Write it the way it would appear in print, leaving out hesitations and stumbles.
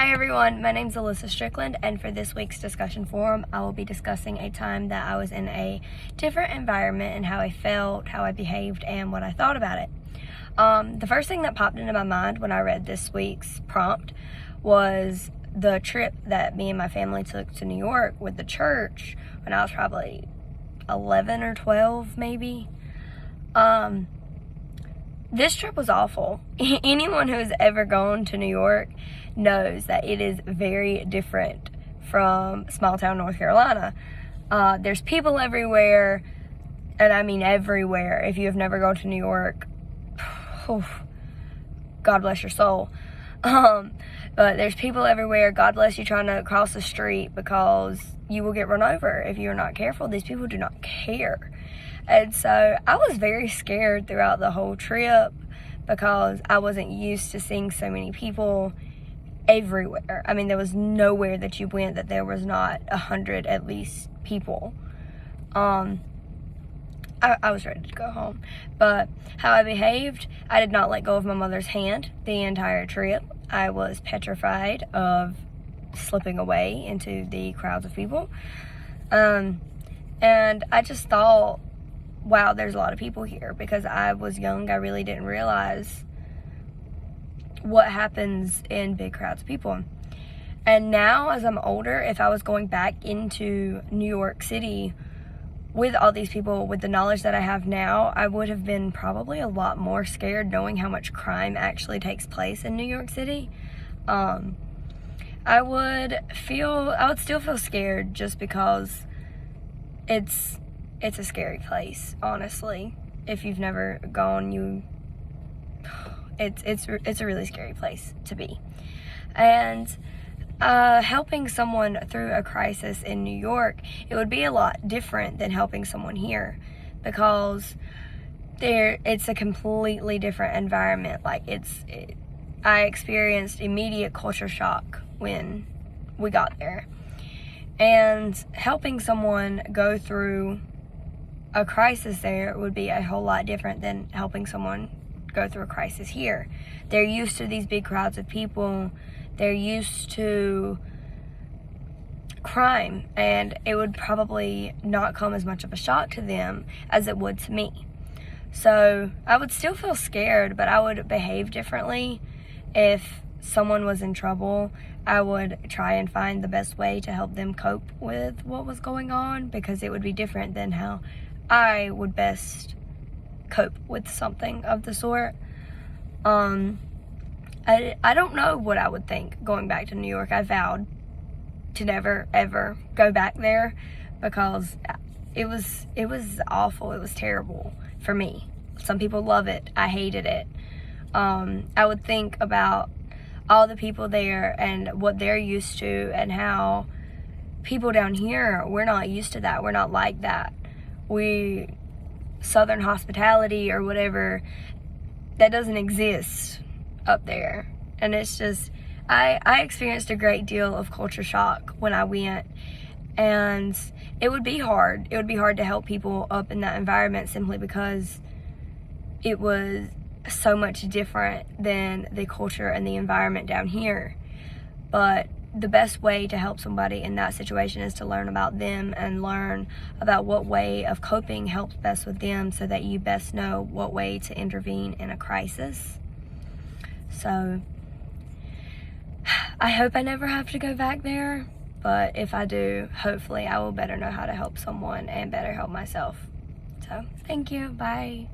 Hi everyone, my name's Alyssa Strickland, and for this week's discussion forum, I will be discussing a time that I was in a different environment and how I felt, how I behaved, and what I thought about it. The first thing that popped into my mind when I read this week's prompt was the trip that me and my family took to New York with the church when I was probably 11 or 12 maybe. This trip was awful. Anyone who has ever gone to New York knows that it is very different from small town North Carolina. There's people everywhere, and I mean everywhere. If you have never gone to New York, God bless your soul. But there's people everywhere. God bless you trying to cross the street because you will get run over if you're not careful. These people do not care. And so I was very scared throughout the whole trip because I wasn't used to seeing so many people everywhere. I mean, there was nowhere that you went that there was not 100 at least people. I was ready to go home. But how I behaved, I did not let go of my mother's hand the entire trip. I was petrified of slipping away into the crowds of people. And I just thought, wow, there's a lot of people here. Because I was young, I really didn't realize what happens in big crowds of people. And now, as I'm older, if I was going back into New York City with all these people, with the knowledge that I have now, I would have been probably a lot more scared knowing how much crime actually takes place in New York City. I would still feel scared just because it's a scary place, honestly. If you've never gone, it's a really scary place to be. And helping someone through a crisis in New York, it would be a lot different than helping someone here, because it's a completely different environment. I experienced immediate culture shock when we got there, and helping someone go through a crisis there would be a whole lot different than helping someone go through a crisis here. They're used to these big crowds of people. They're used to crime, and it would probably not come as much of a shock to them as it would to me. So I would still feel scared, but I would behave differently. If someone was in trouble, I would try and find the best way to help them cope with what was going on, because it would be different than how I would best cope with something of the sort. I don't know what I would think going back to New York. I vowed to never ever go back there because it was awful. It was terrible for me. Some people love it. I hated it. I would think about all the people there and what they're used to, and how people down here, we're not used to that. We're not like that. Southern hospitality or whatever, that doesn't exist up there. And it's just, I experienced a great deal of culture shock when I went, and it would be hard. It would be hard to help people up in that environment simply because it was so much different than the culture and the environment down here. But the best way to help somebody in that situation is to learn about them and learn about what way of coping helps best with them, so that you best know what way to intervene in a crisis. So I hope I never have to go back there, but if I do, hopefully I will better know how to help someone and better help myself. So thank you. Bye.